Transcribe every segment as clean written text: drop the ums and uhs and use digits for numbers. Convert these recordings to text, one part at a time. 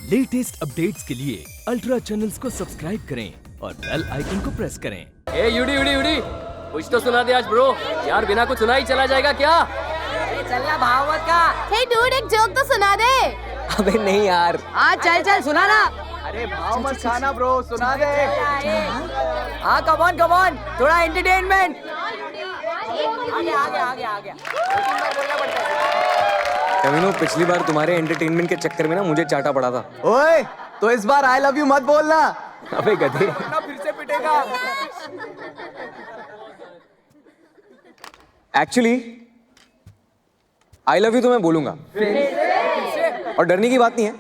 Latest updates के लिए ultra channels को सब्सक्राइब करें और बेल आइकन को प्रेस करें। ए यूडी कुछ तो सुना दे आज ब्रो। यार बिना कुछ सुना ही चला जाएगा क्या? चलना भावत का। हे डूड, एक जोक तो सुना दे। अबे नहीं यार। चल सुना ना। अरे भाव मत खाना ब्रो, सुना दे। हाँ कम ऑन थोड़ा एंटरटेनमेंट। आगे। कमीनो, पिछली बार तुम्हारे एंटरटेनमेंट के चक्कर में ना मुझे चाटा पड़ा था। ओए तो इस बार आई लव यू मत बोलना। अबे गधे। फिर से पिटेगा। एक्चुअली आई लव यू तो मैं बोलूंगा, और डरने की बात नहीं है,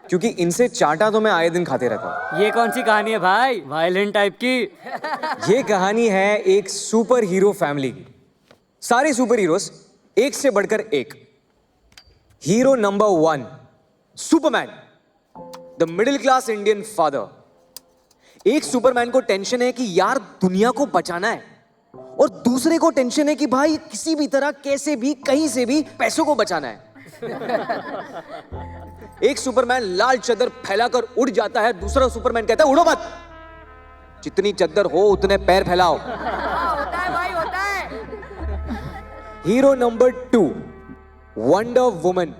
क्योंकि इनसे चाटा तो मैं आए दिन खाते रहता हूँ। ये कौन सी कहानी है भाई? वायलेंट टाइप की? ये कहानी है एक सुपर हीरो फैमिली की। सारे सुपर हीरोज एक से बढ़कर एक। Hero number 1 Superman, the middle class Indian father. एक सुपरमैन को टेंशन है कि यार दुनिया को बचाना है, और दूसरे को टेंशन है कि भाई किसी भी तरह कैसे भी कहीं से भी पैसों को बचाना है। एक सुपरमैन लाल चादर फैलाकर उड़ जाता है, दूसरा सुपरमैन कहता है उड़ो मत, जितनी चादर हो उतने पैर फैलाओ। होता है भाई, होता है। Hero number 2 wonder woman.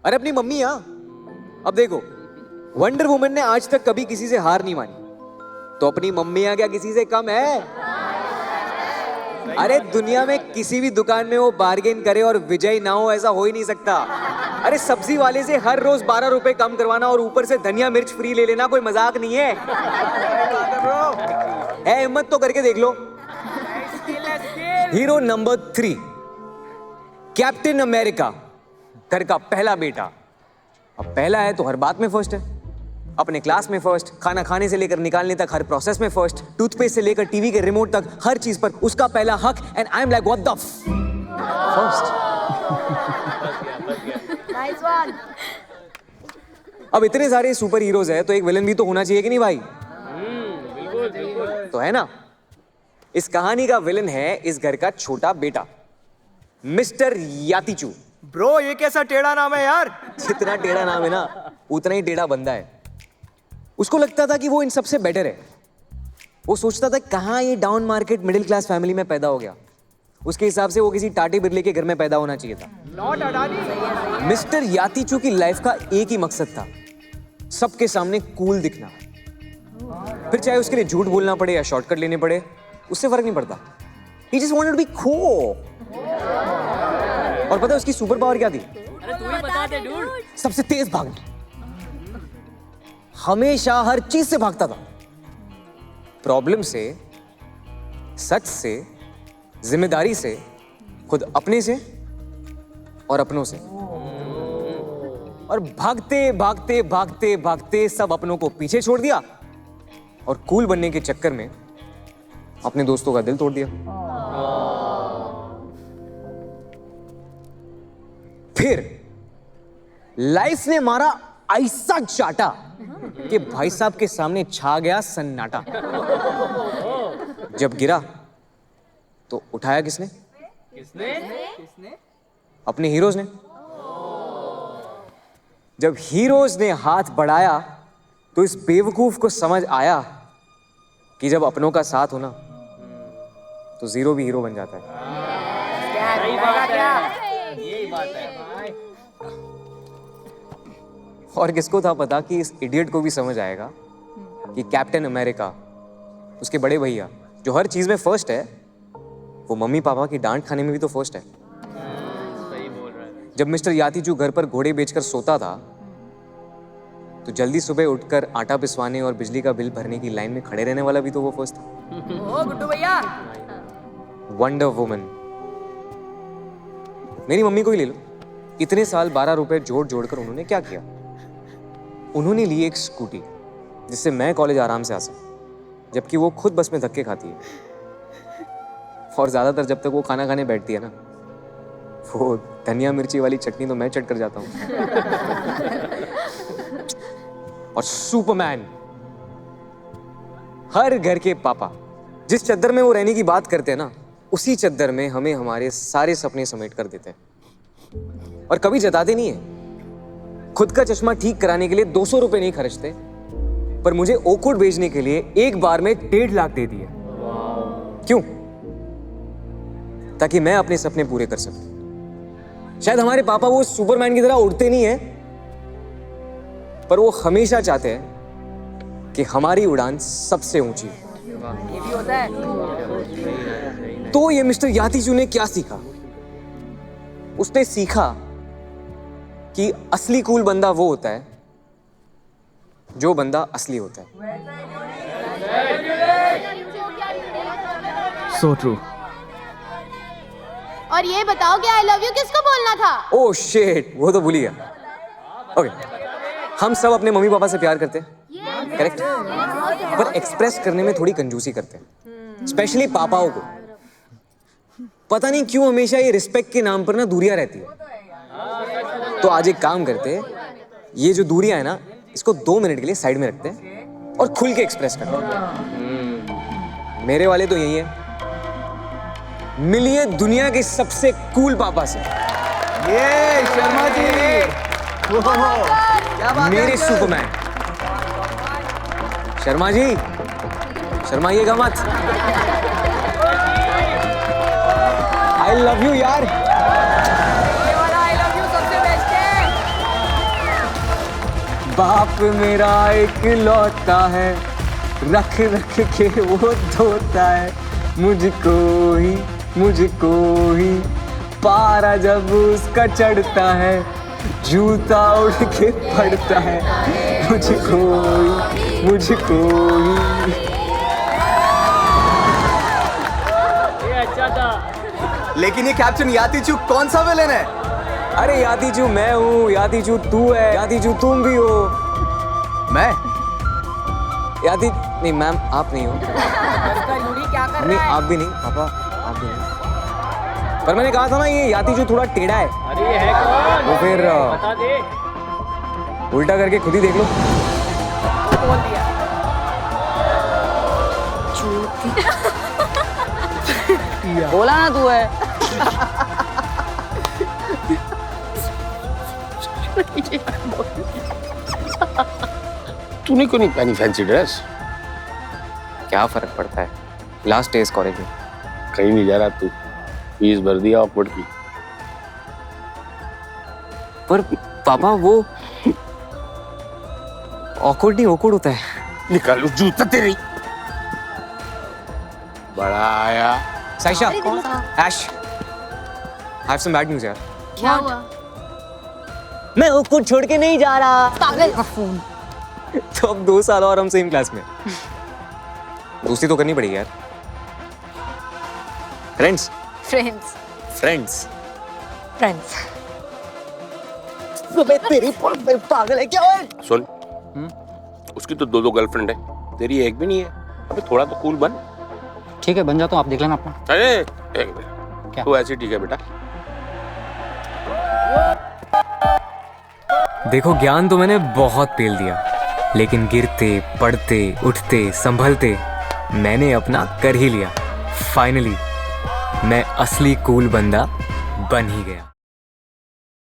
अरे अपनी मम्मी। अब देखो, वंडर वुमन ने आज तक कभी किसी से हार नहीं मानी, तो अपनी मम्मियां क्या किसी से कम है? अरे दुनिया में किसी भी दुकान में वो बार्गेन करे और विजय ना हो, ऐसा हो ही नहीं सकता। अरे सब्जी वाले से हर रोज 12 रुपए कम करवाना और ऊपर से धनिया मिर्च फ्री ले लेना कोई मजाक नहीं है। हिम्मत तो करके देख लो। हीरो नंबर 3 कैप्टन अमेरिका, घर का पहला बेटा। अब पहला है तो हर बात में फर्स्ट है, अपने क्लास में फर्स्ट, खाना खाने से लेकर निकालने तक हर प्रोसेस में फर्स्ट, टूथपेस्ट से लेकर टीवी के रिमोट तक हर चीज पर उसका पहला हक। And I am like what the first. Nice one. अब इतने सारे सुपर हीरोज है तो एक विलन भी तो होना चाहिए कि नहीं भाई? तो है ना। इस कहानी का विलन है इस घर का छोटा बेटा, मिस्टर यातीचू। ब्रो ये कैसा टेढ़ा नाम है यार? जितना टेढ़ा नाम है ना उतना ही टेढ़ा बंदा है। उसको लगता था कि वो इन सबसे बेटर है। वो सोचता था कहाँ ये down market middle class family में पैदा हो गया। उसके हिसाब से वो किसी टाटे बिरले के घर में पैदा होना चाहिए था। नॉट अडानी। मिस्टर यातीचू की लाइफ का एक ही मकसद था, सबके सामने कूल दिखना। फिर चाहे उसके लिए झूठ बोलना पड़े या शॉर्टकट लेने पड़े, उससे फर्क नहीं पड़ता। He just wanted to be cool। और पता है उसकी सुपर पावर क्या थी? अरे तू ही बता दे डूड। सबसे तेज भागना। हमेशा हर चीज से भागता था, प्रॉब्लम से, सच से, जिम्मेदारी से, खुद अपने से और अपनों से। और भागते सब अपनों को पीछे छोड़ दिया और कूल बनने के चक्कर में अपने दोस्तों का दिल तोड़ दिया। फिर लाइफ ने मारा ऐसा चाटा कि भाई साहब के सामने छा गया सन्नाटा। जब गिरा तो उठाया किसने? अपने हीरोज ने। जब हीरोज ने हाथ बढ़ाया तो इस बेवकूफ को समझ आया कि जब अपनों का साथ हो ना तो जीरो भी हीरो बन जाता है। सही बात है, यही बात है। और किसको था पता कि इस इडियट को भी समझ आएगा कि कैप्टन अमेरिका, उसके बड़े भैया जो हर चीज में फर्स्ट है, वो मम्मी पापा की डांट खाने में भी तो फर्स्ट है। सही बोल रहा है। जब मिस्टर यातीचू घर पर घोड़े बेचकर सोता था तो जल्दी सुबह उठकर आटा पिसवाने और बिजली का बिल भरने की लाइन में खड़े रहने वाला भी तो वो फर्स्ट था। ओ गुड्डू भैया। Wonder woman. मेरी मम्मी को ही ले लो। इतने साल 12 रुपए जोड़ जोड़कर उन्होंने क्या किया? उन्होंने ली एक स्कूटी जिससे मैं कॉलेज आराम से आ सकूं, जबकि वो खुद बस में धक्के खाती है। और ज्यादातर जब तक वो खाना खाने बैठती है ना, वो धनिया मिर्ची वाली चटनी तो मैं चट कर जाता हूँ। और सुपरमैन, हर घर के पापा, जिस चद्दर में वो रहने की बात करते हैं ना, उसी चद्दर में हमें हमारे सारे सपने समेट कर देते हैं। और कभी जताते नहीं है, खुद का चश्मा ठीक कराने के लिए 200 रुपए नहीं खर्चते, पर मुझे ओकवुड भेजने के लिए एक बार में 1.5 लाख दे दिए। क्यों? ताकि मैं अपने सपने पूरे कर सकूं। शायद हमारे पापा वो सुपरमैन की तरह उड़ते नहीं है, पर वो हमेशा चाहते हैं कि हमारी उड़ान सबसे ऊंची हो। ये भी होता है। तो ये मिस्टर यातीजू ने क्या सीखा? उसने सीखा कि असली कूल बंदा वो होता है जो बंदा असली होता है। So true. और ये बताओ कि आई लव यू किसको बोलना था? ओह शिट, वो तो भूल ही गया। ओके, हम सब अपने मम्मी पापा से प्यार करते हैं, करेक्ट? पर एक्सप्रेस करने में थोड़ी कंजूसी करते हैं, स्पेशली पापाओं को। पता नहीं क्यों हमेशा ये रिस्पेक्ट के नाम पर ना दूरियां रहती है। तो आज एक काम करते हैं, ये जो दूरियां है ना, इसको 2 मिनट के लिए साइड में रखते हैं और खुल के एक्सप्रेस करते हैं। मेरे वाले तो यही है, मिलिए दुनिया के सबसे कूल पापा से। ये शर्मा जी, क्या बात है मेरे अंकल? सुपरमैन शर्मा जी, शर्माइएगा मत। आई लव यू यार। ये वाला आई लव यू सबसे बेस्ट है। बाप मेरा एक लौता है, रख रख के वो धोता है मुझको ही पारा जब उसका चढ़ता है, जूता उड़ के पड़ता है मुझको ही। ये अच्छा था। लेकिन ये कैप्टन यातीजू कौन सा विलेन है? अरे यातीजू मैं हूँ, यातीजू तू है, यातीजू तुम भी हो। मैं? नहीं मैम, आप नहीं हो। यूरी क्या कर नहीं, रहा है? आप भी नहीं पापा, आप भी नहीं। पर मैंने कहा था ना, ये यातीजू थोड़ा टेढ़ा है। अरे ये है कौन? वो फिर बता दे। उल्टा करके खुद ही देख लो। बोल दिया। बोला ना तू है। तूने क्यों नहीं पहनी फैंसी ड्रेस? क्या फर्क पड़ता है, लास्ट डे इस कॉलेज में। कहीं नहीं जा रहा तू, फीस भर दिया ऑकवर्ड की। पर पापा वो ऑकवर्ड नहीं, ऑकवर्ड होता है। निकालू जूता तेरी। बड़ा आया। साइशा, ऐश, I have some bad news यार। क्या हुआ? मैं ऑकवर्ड छोड़ के नहीं जा रहा। पागल का फोन। तो अब 2 साल और हम सेम क्लास में। दोस्ती तो करनी पड़ेगी यार। Friends friends friends friends. तेरी पागल है क्या? सुन, उसकी तो 2 गर्लफ्रेंड है, तेरी एक भी नहीं है। अबे थोड़ा तो कूल बन। ठीक है, बन जाता हूँ, आप देख लेना अपना। अरे एक मिनट, क्या? तू ऐसे ठीक है बेटा। देखो, ज्ञान तो मैंने बहुत पेल दिया, लेकिन गिरते पड़ते उठते संभलते मैंने अपना कर ही लिया। फाइनली मैं असली कूल बंदा बन ही गया।